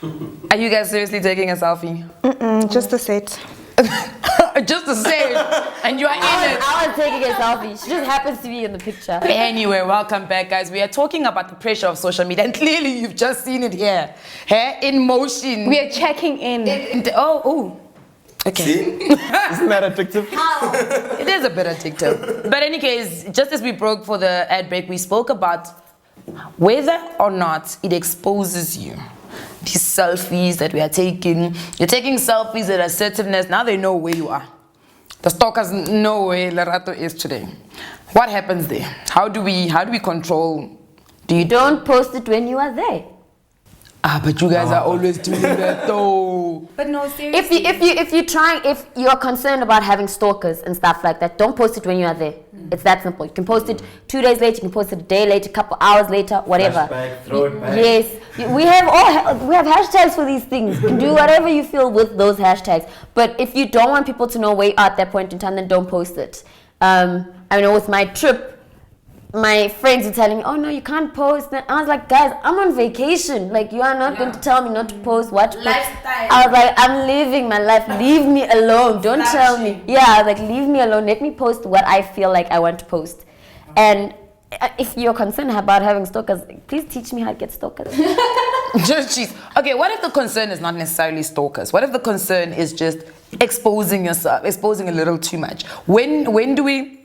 Are you guys seriously taking a selfie? Just a set. Just to say it, and you are in it. I was taking a selfie. She just happens to be in the picture. Anyway, welcome back, guys. We are talking about the pressure of social media, and clearly you've just seen it here, in motion. We are checking in. Okay. See? Isn't that addictive? It is a bit addictive. But in any case, just as we broke for the ad break, we spoke about whether or not it exposes you. These selfies that we are taking. You're taking selfies at Assertiveness. Now they know where you are. The stalkers know where Lerato is today. What happens there? How do we control? Don't post it when you are there. But you guys are always doing that though. But no, seriously. If you're concerned about having stalkers and stuff like that, don't post it when you are there. It's that simple. You can post it 2 days later, you can post it a day later, a couple hours later, whatever. Flashback, throw it back. Yes, we have hashtags for these things. You can do whatever you feel with those hashtags. But if you don't want people to know where you are at that point in time, then don't post it. I know with my trip, my friends were telling me, oh no, you can't post. And I was like, guys, I'm on vacation. Like, you are not going to tell me not to post, what to post. Lifestyle. I was like, I'm living my life. Leave me alone. Don't tell me. Yeah, I was like, leave me alone. Let me post what I feel like I want to post. And if you're concerned about having stalkers, please teach me how to get stalkers. Just cheese. Okay, what if the concern is not necessarily stalkers? What if the concern is just exposing yourself, exposing a little too much? Where do we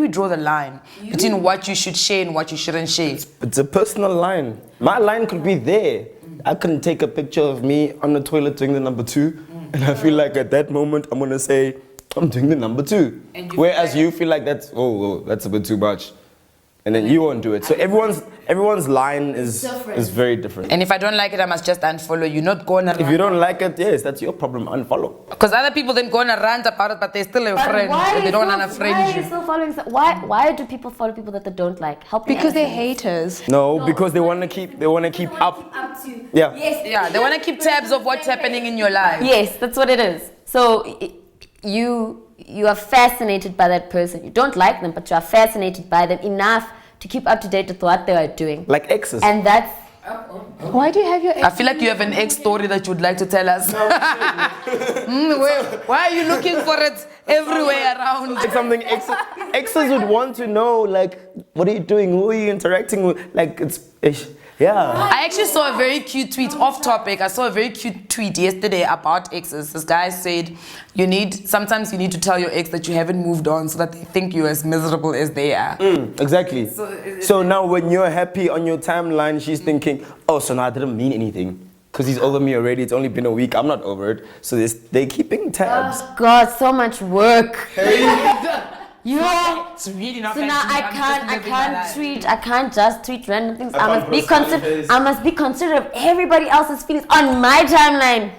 draw the line between what you should share and what you shouldn't share? It's a personal line. My line could be there. I can take a picture of me on the toilet doing the number 2, and I feel like at that moment I'm gonna say I'm doing the number 2. Whereas you feel like that's a bit too much, and then you won't do it. So everyone's line is very different. And if I don't like it, I must just unfollow you. Not go on. If you don't like it, yes, that's your problem. Unfollow. Because other people then go on a rant about it, but they're still your friend. So they don't unfriend Why are you. you still following? Why do people follow people that they don't like? Help me Because they're understand. haters. No, because they wanna keep up. Yeah. Yeah, they want to keep tabs of what's happening in your life. Yes, that's what it is. So you are fascinated by that person. You don't like them, but you are fascinated by them enough to keep up to date with what they are doing. Like exes. And that's Why do you have your I feel like you have an ex story that you would like to tell us. Why are you looking for it everywhere around? Like something exes would want to know, like, what are you doing? Who are you interacting with? Like, yeah. I actually saw a very cute tweet off topic. I saw a very cute tweet yesterday about exes. This guy said, sometimes you need to tell your ex that you haven't moved on so that they think you're as miserable as they are. Exactly. So now when you're happy on your timeline, she's thinking, oh, so now I didn't mean anything. Because he's over me already. It's only been a week. I'm not over it. So they're keeping tabs. oh God, so much work. It's really not So now I can't just tweet random things. I must be considerate. I must be considerate of everybody else's feelings on my timeline.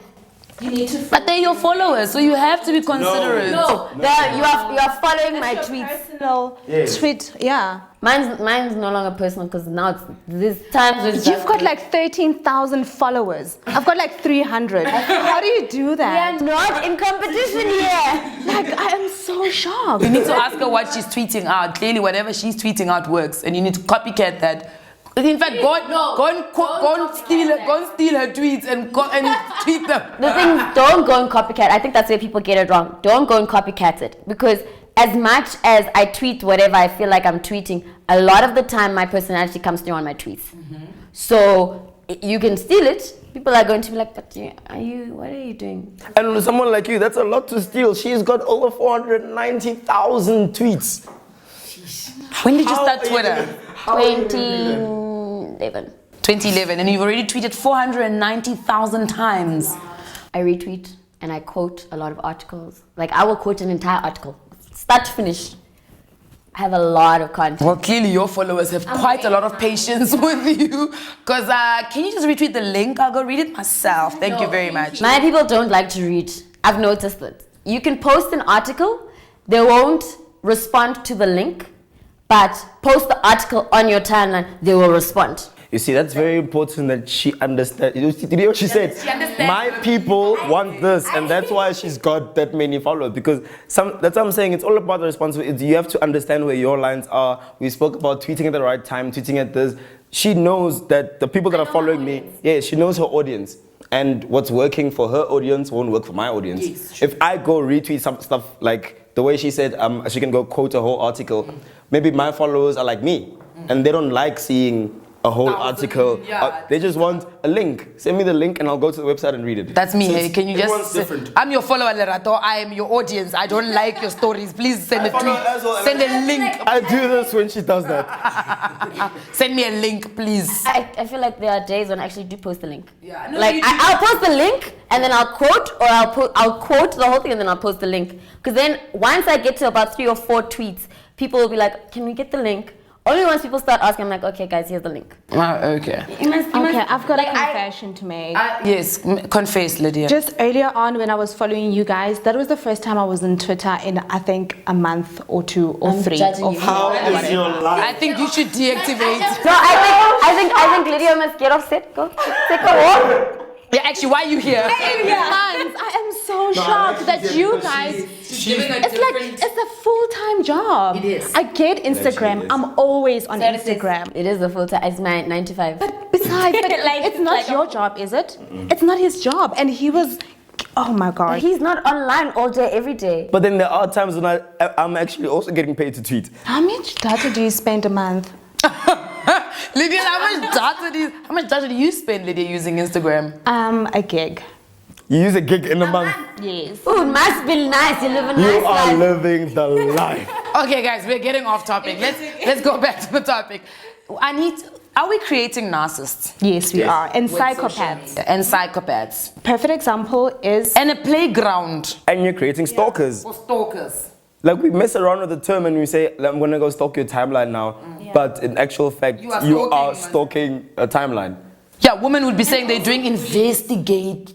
But they're your followers, so you have to be considerate. No, you are following my tweets. personal tweet? Yeah. Mine's no longer personal because now it's this times it's You've got like 13,000 followers. I've got like 300. How do you do we that? are not in competition here. Like, I am so shocked. You need to ask her what she's tweeting out. Clearly, whatever she's tweeting out works, and you need to copycat that. In fact, go and steal her tweets and tweet them. The thing is, don't go and copycat. I think that's where people get it wrong. Don't go and copycat it because as much as I tweet whatever I feel like I'm tweeting, a lot of the time my personality comes through on my tweets. So you can steal it. People are going to be like, but what are you doing? And with someone like you, that's a lot to steal. She's got over 490,000 tweets. When did you start Twitter? 2011. 2011, and you've already tweeted 490,000 times. I retweet and I quote a lot of articles. Like I will quote an entire article, start to finish. I have a lot of content. Well, clearly your followers have quite a lot of patience with you. Because can you just retweet the link? I'll go read it myself. Thank you very much. My people don't like to read. I've noticed that. You can post an article, they won't respond to the link, but post the article on your timeline, they will respond. You see, that's very important that she understands. Did you hear what she said? She understands. My people want this, and that's why she's got that many followers. Because that's what I'm saying. It's all about the responsibility. You have to understand where your lines are. We spoke about tweeting at the right time, tweeting at this. she knows that the people that are following me, she knows her audience. And what's working for her audience won't work for my audience. Yes, if I go retweet some stuff like the way she said, she can go quote a whole article, maybe my followers are like me, and they don't like seeing a whole article. They just want a link. Send me the link and I'll go to the website and read it. That's me. Hey, can you everyone's just? different. I'm your follower, Lerato. I am your audience. I don't like your stories. Please send a tweet. Well, Send a link. I do this when she does that. Send me a link, please. I feel like there are days when I actually do post the link. Yeah, no, like you do. I'll post the link and then I'll quote, or I'll quote the whole thing and then I'll post the link. Because then once I get to about 3 or 4 tweets, people will be like, "Can we get the link?" Only once people start asking, I'm like, "Okay, guys, here's the link." Okay. Okay, I've got a confession to make. Yes, confess, Lydia. Just earlier on when I was following you guys, that was the first time I was on Twitter in I think a month or 2 or 3. judging you. How is your life? I think you should deactivate. So I think Lydia must get off set. Go take a walk. Yeah, actually, why are you here? Months. I am so shocked that you guys. It's a full-time job. It is. I get Instagram. I'm always on Instagram. It is a full time. It's my 9 to 5. Besides, it's not your job, is it? It's not his job, and he was. Oh my God. He's not online all day, every day. But then there are times when I'm actually also getting paid to tweet. How much data do you spend a month? Lydia, how much data do you spend, Lydia, using Instagram? A gig. You use a gig in a month. Yes. Ooh, it must be nice. You live a nice You are life. living the life. Okay, guys, we're getting off topic. Let's go back to the topic. Are we creating narcissists Yes, we are. And psychopaths. and psychopaths Perfect example is. and a playground And you're creating stalkers. for stalkers? Like we mess around with the term and we say, I'm gonna go stalk your timeline now. But in actual fact, You are you stalking are one. stalking a timeline. Yeah, women would be saying they're doing investigations.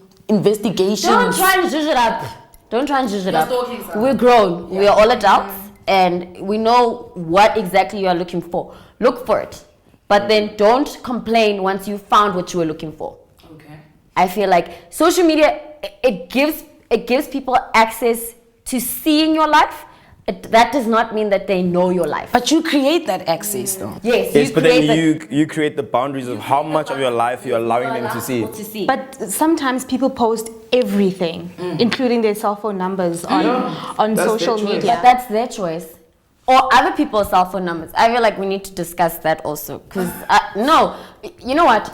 Don't try and zhuzh it up. Don't try and zhuzh it up. stalking someone. We're grown. We are all adults. And we know what exactly you are looking for. Look for it. But then don't complain once you found what you were looking for. Okay. I feel like social media, it gives people access to seeing your life. That does not mean that they know your life. But you create that access, though. Yes, Yes, but then create you create the boundaries of how much of your life you're allowing them to see. But sometimes people post everything, including their cell phone numbers on That's social their choice. media. But that's their choice. Or other people's cell phone numbers. I feel like we need to discuss that also. Because, no, you know what?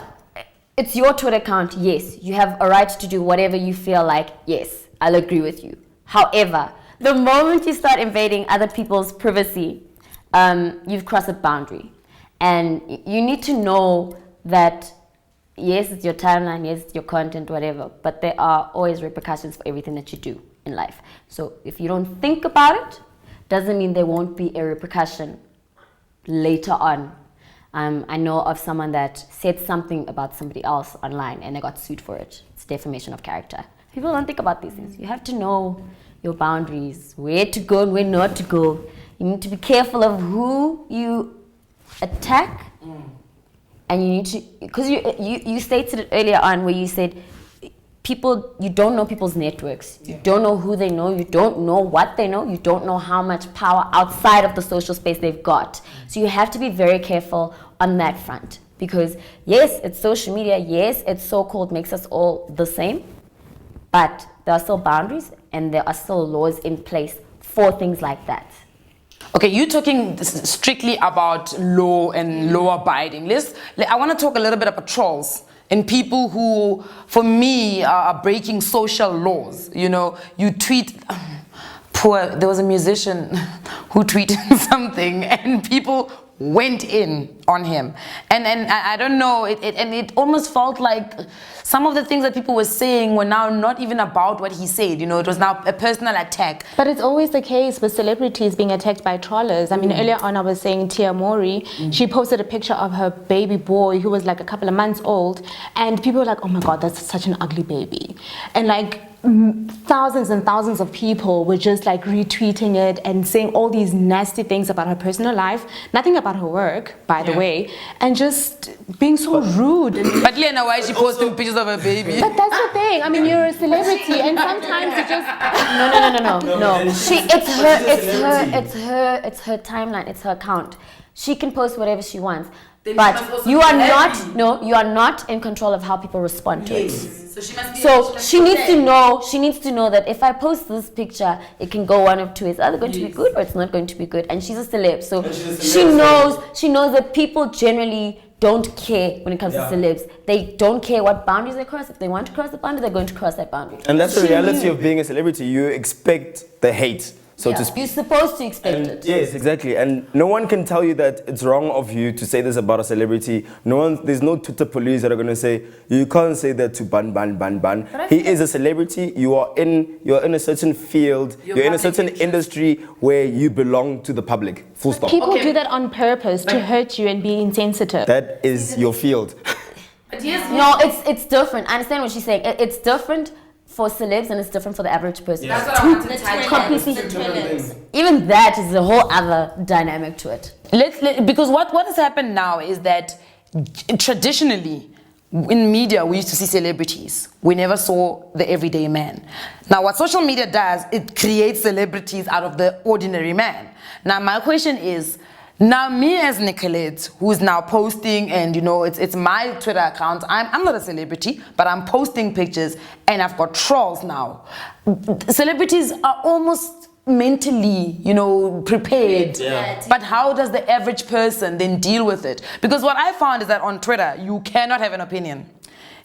It's your Twitter account, yes. You have a right to do whatever you feel like, yes. I'll agree with you. However, the moment you start invading other people's privacy, you've crossed a boundary. And you need to know that, yes, it's your timeline, yes, it's your content, whatever. But there are always repercussions for everything that you do in life. So if you don't think about it, doesn't mean there won't be a repercussion later on. I know of someone that said something about somebody else online and they got sued for it. It's defamation of character. People don't think about these things. You have to know your boundaries, where to go and where not to go. You need to be careful of who you attack. And you need to, because you stated it earlier on where you said, you don't know people's networks. You don't know who they know. You don't know what they know. You don't know how much power outside of the social space they've got. So you have to be very careful on that front. Because yes, it's social media. Yes, it's so-called makes us all the same. But there are still boundaries and there are still laws in place for things like that. Okay, you're talking strictly about law and law abiding. I want to talk a little bit about trolls. And people who, for me, are breaking social laws. You know, you tweet, there was a musician who tweeted something and people went in on him. And I don't know, it almost felt like some of the things that people were saying were now not even about what he said. You know, it was now a personal attack. But it's always the case with celebrities being attacked by trollers. I mean, earlier on I was saying Tia Mori, she posted a picture of her baby boy who was like a couple of months old, and people were like, oh my God, that's such an ugly baby. And like thousands and thousands of people were just like retweeting it and saying all these nasty things about her personal life, nothing about her work, by the way, and just being so rude. But Lena, why is she posting pictures of her baby? But that's the thing. I mean, you're a celebrity, and sometimes you just No. It's her timeline. It's her account. She can post whatever she wants. Then she must but also you be are happy. not. No, you are not in control of how people respond to it. So she must be. So she needs to know. She needs to know that if I post this picture, it can go one of two. It's either going to be good or it's not going to be good. And she's a celeb, so she knows. She knows that people generally don't care when it comes to celebs. They don't care what boundaries they cross. If they want to cross the boundary, they're going to cross that boundary. And that's the reality of being a celebrity. You expect the hate, so to speak. You're supposed to expect And it. yes, exactly. And no one can tell you that it's wrong of you to say this about a celebrity. There's no Twitter police that are going to say, you can't say that to ban. He is a celebrity. You're in a certain field. You're in a certain industry where you belong to the public. Full stop. People do that on purpose to hurt you and be insensitive. That is your field. But yes, No, it's different. I understand what she's saying. It's different for celebs and it's different for the average person. that's what I wanted to touch on. Completely. Even that is a whole other dynamic to it. Because what has happened now is that traditionally in media we used to see celebrities. We never saw the everyday man. Now what social media does, it creates celebrities out of the ordinary man. Now my question is, now me as Nicolette, who's now posting and it's my Twitter account, I'm not a celebrity, but I'm posting pictures and I've got trolls now. Celebrities are almost mentally, prepared. Yeah. But how does the average person then deal with it? Because what I found is that on Twitter, you cannot have an opinion.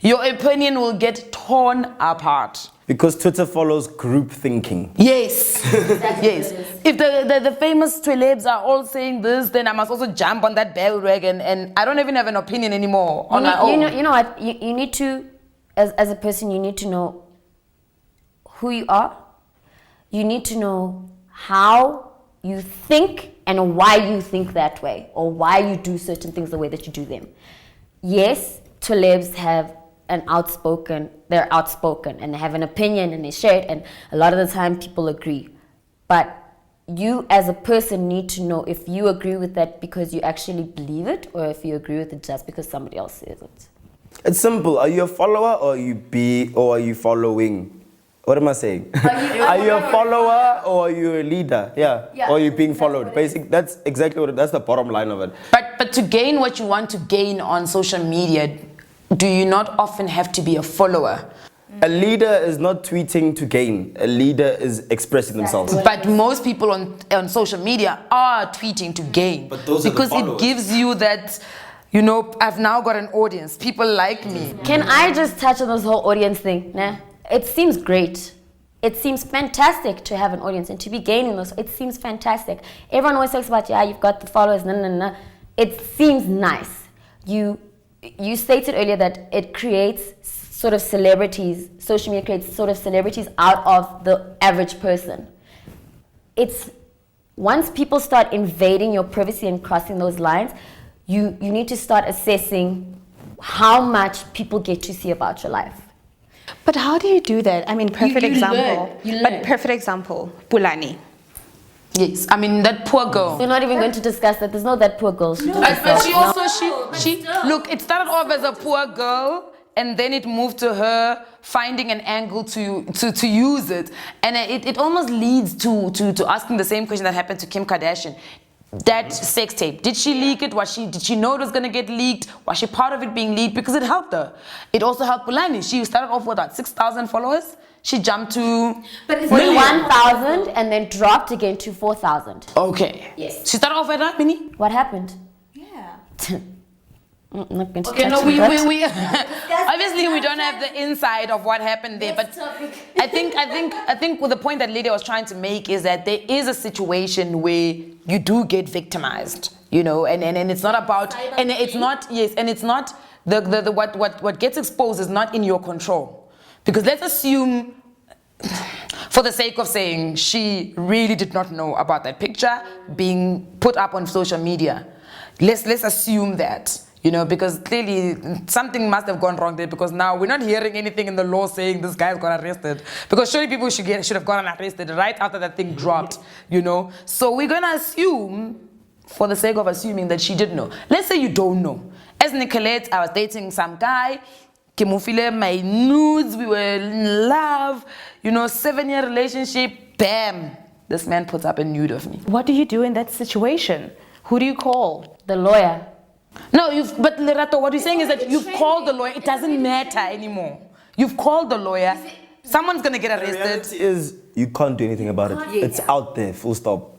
Your opinion will get torn apart. Because Twitter follows group thinking. Yes. Yes. If the famous celebs are all saying this, then I must also jump on that bandwagon and I don't even have an opinion anymore on my own. You know what? You need to, as a person, you need to know who you are. You need to know how you think and why you think that way or why you do certain things the way that you do them. Yes, celebs have they're outspoken and they have an opinion and they share it, and a lot of the time people agree. But you as a person need to know if you agree with that because you actually believe it or if you agree with it just because somebody else says it. It's simple. Are you a follower or are you following? What am I saying? Are you a follower or are you a leader? Yeah. Or are you being followed? Basically, that's exactly that's the bottom line of it. But to gain what you want to gain on social media, do you not often have to be a follower? A leader is not tweeting to gain. A leader is expressing themselves. But most people on social media are tweeting to gain. But those are the because it followers. gives you that, I've now got an audience. People like me. Can I just touch on this whole audience thing? Nah? It seems great. It seems fantastic to have an audience and to be gaining those. It seems fantastic. Everyone always talks about, you've got the followers, no. It seems nice. You stated earlier that it creates sort of celebrities, social media creates sort of celebrities out of the average person. It's once people start invading your privacy and crossing those lines, you need to start assessing how much people get to see about your life. But how do you do that? I mean, perfect you example. learn. But perfect example, Pulani. Yes, I mean that poor girl. We're not even going to discuss that. There's no that poor girl. But she also, she look, it started off as a poor girl and then it moved to her finding an angle to use it. And it almost leads to asking the same question that happened to Kim Kardashian. That sex tape, did she leak it? Did she know it was going to get leaked? Was she part of it being leaked? Because it helped her. It also helped Pulani. She started off with 6,000 followers. She jumped to 41,000 and then dropped again to 4,000. Okay. Yes. She started off at that, Minnie? What happened? Yeah. I'm not going to Okay, touch no, on we that. obviously we don't have the inside of what happened there, but I think the point that Lydia was trying to make is that there is a situation where you do get victimized, and it's not about, and it's not, yes, and it's not the what gets exposed is not in your control, because let's assume, for the sake of saying, she really did not know about that picture being put up on social media. Let's assume that. Because clearly something must have gone wrong there, because now we're not hearing anything in the law saying this guy's got arrested. Because surely people should have gotten arrested right after that thing dropped, So we're going to assume, for the sake of assuming, that she did know. Let's say you don't know. As Nicolette, I was dating some guy, Kimufile, my nudes, we were in love, 7-year relationship, bam, this man puts up a nude of me. What do you do in that situation? Who do you call? The lawyer. No, but Lerato, what you're saying is that you've called the lawyer. It doesn't matter anymore. You've called the lawyer. Someone's going to get The arrested. reality is you can't do anything about it. It's out there, full stop.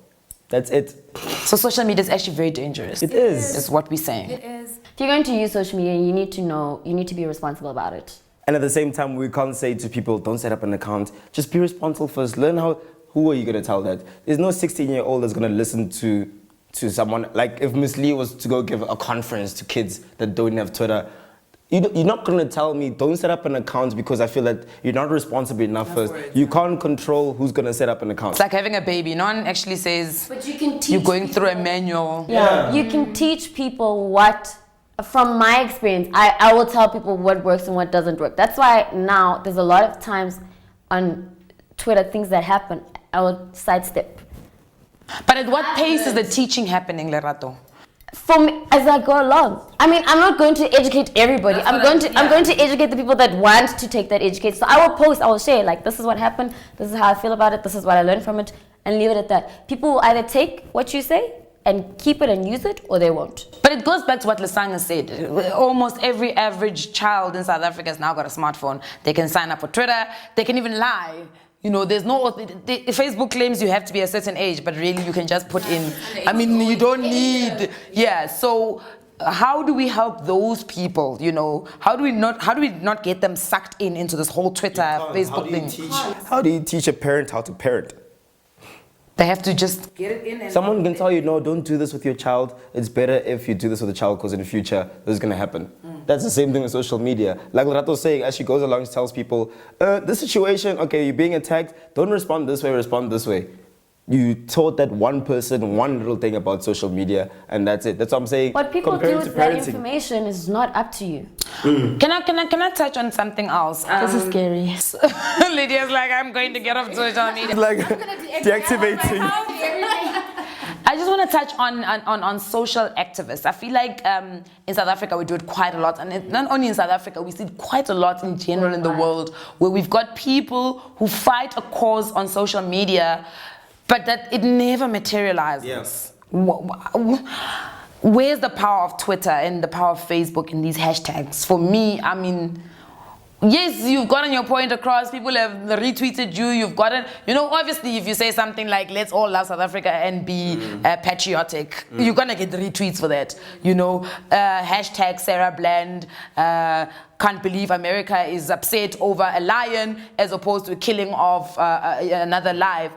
That's it. So social media is actually very dangerous. It is. That's what we're saying. If you're going to use social media, you need to know, you need to be responsible about it. And at the same time, we can't say to people, don't set up an account. Just be responsible first. Learn who are you going to tell that? There's no 16-year-old that's going to listen to someone. Like if Miss Lee was to go give a conference to kids that don't have Twitter, you're not going to tell me, don't set up an account because I feel that you're not responsible enough first. You can't control who's going to set up an account. It's like having a baby. No one actually says But you can teach you're going through a people- manual. Yeah. You can teach people what, from my experience, I will tell people what works and what doesn't work. That's why now there's a lot of times on Twitter, things that happen, I will sidestep. But at what pace is the teaching happening, Lerato? For me, as I go along. I mean, I'm not going to educate everybody. I'm going to educate the people that want to take that education. So I will post, I will share, like, this is what happened, this is how I feel about it, this is what I learned from it, and leave it at that. People will either take what you say and keep it and use it, or they won't. But it goes back to what Lesanga said. Almost every average child in South Africa has now got a smartphone. They can sign up for Twitter. They can even lie. You know, there's no... Facebook claims you have to be a certain age, but really you can just put in... I mean, you don't need... Yeah, so how do we help those people, you know? How do we not get them sucked into this whole Twitter, Facebook thing? How do you teach a parent how to parent? They have to just get it in and... Someone can tell you, no, don't do this with your child. It's better if you do this with a child because in the future, this is going to happen. That's the same thing with social media. Like Lerato saying, as she goes along, she tells people, this situation, okay, you're being attacked. Don't respond this way, respond this way. You taught that one person one little thing about social media, and that's it. That's what I'm saying. What people do with that information is not up to you. Can I touch on something else? This is scary. Lydia's like, I'm going to get off social media. Like deactivating. I just want to touch on social activists. I feel like in South Africa we do it quite a lot, and not only in South Africa, we see it quite a lot in general in the world, where we've got people who fight a cause on social media, but that it never materializes. Yes. Where's the power of Twitter and the power of Facebook in these hashtags? For me, I mean, yes, you've gotten your point across. People have retweeted you. You've gotten, you know, obviously, if you say something like, let's all love South Africa and be patriotic, you're going to get the retweets for that. You know, hashtag Sarah Bland, can't believe America is upset over a lion as opposed to a killing of another life.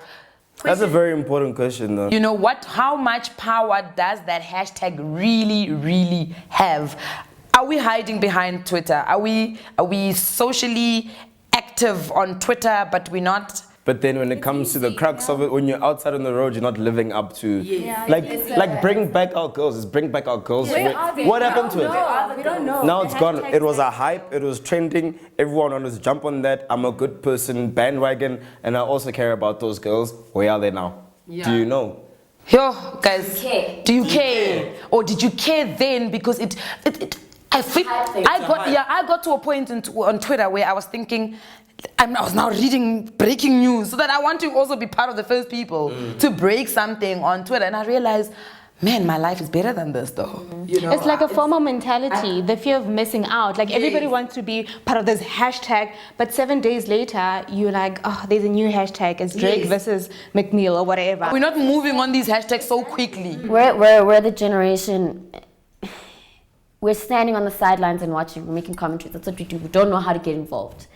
That's a very important question, though. You know what? How much power does that hashtag really, really have? Are we hiding behind Twitter? Are we socially active on Twitter, but we're not? But then when it comes to the crux of it, when you're outside on the road, you're not living up to... Like bring back our girls. Let's bring back our girls. What happened to it? We don't know. Now it's gone. It was a hype. It was trending. Everyone wanted to jump on that. I'm a good person bandwagon. And I also care about those girls. Where are they now? Do you know? Yo, guys, do you care? Or did you care then? Because I got to a point on Twitter where I was thinking, I was now reading breaking news, so that I want to also be part of the first people to break something on Twitter. And I realized, man, my life is better than this, though. You know, it's like a FOMO mentality, the fear of missing out. Like everybody wants to be part of this hashtag, but 7 days later, you're like, oh, there's a new hashtag. It's Drake versus McNeil or whatever. We're not moving on these hashtags so quickly. We're the generation... We're standing on the sidelines and watching, we're making commentaries. That's what we do. We don't know how to get involved.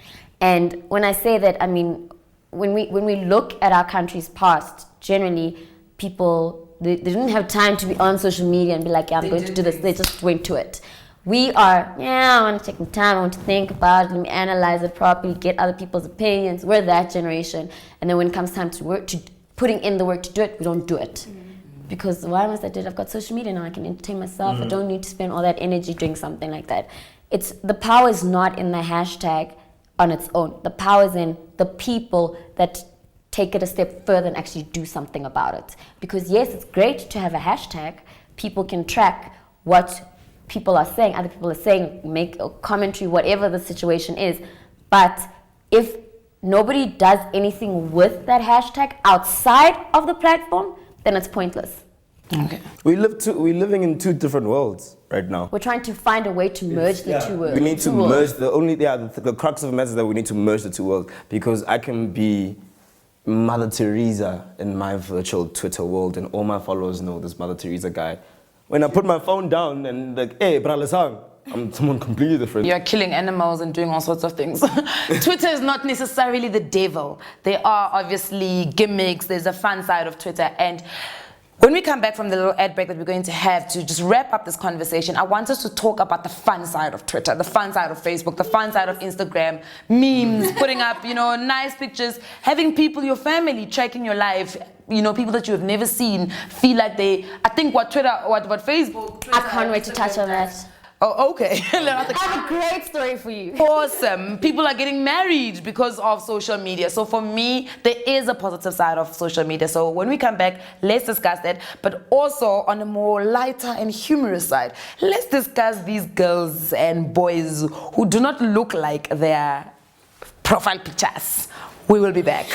And when I say that, I mean, when we look at our country's past, generally, people, they didn't have time to be on social media and be like, yeah, I'm going to do this. They just went to it. We are, I want to take some time, I want to think about it, let me analyze it properly, get other people's opinions. We're that generation. And then when it comes time to work, to putting in the work to do it, we don't do it. Because why must I do it? I've got social media now, I can entertain myself. I don't need to spend all that energy doing something like that. The power is not in the hashtag on its own. The power is in the people that take it a step further and actually do something about it. Because yes, it's great to have a hashtag. People can track what people are saying, other people are saying, make a commentary, whatever the situation is. But if nobody does anything with that hashtag outside of the platform, then it's pointless. Okay. We're living in two different worlds. right now. We're trying to find a way to merge the two worlds. We need to merge the crux of the message that we need to merge the two worlds, because I can be Mother Teresa in my virtual Twitter world and all my followers know this Mother Teresa guy. When I put my phone down and like, hey, bralisang, I'm someone completely different. You're killing animals and doing all sorts of things. Twitter is not necessarily the devil. There are obviously gimmicks. There's a fun side of Twitter. And when we come back from the little ad break that we're going to have to just wrap up this conversation, I want us to talk about the fun side of Twitter, the fun side of Facebook, the fun side of Instagram, memes, putting up, nice pictures, having people, your family, tracking your life, people that you have never seen feel like I think what Facebook... I can't wait to touch on that. Oh, okay. I have a great story for you. Awesome. People are getting married because of social media. So for me, there is a positive side of social media. So when we come back, let's discuss that. But also on a more lighter and humorous side, let's discuss these girls and boys who do not look like their profile pictures. We will be back.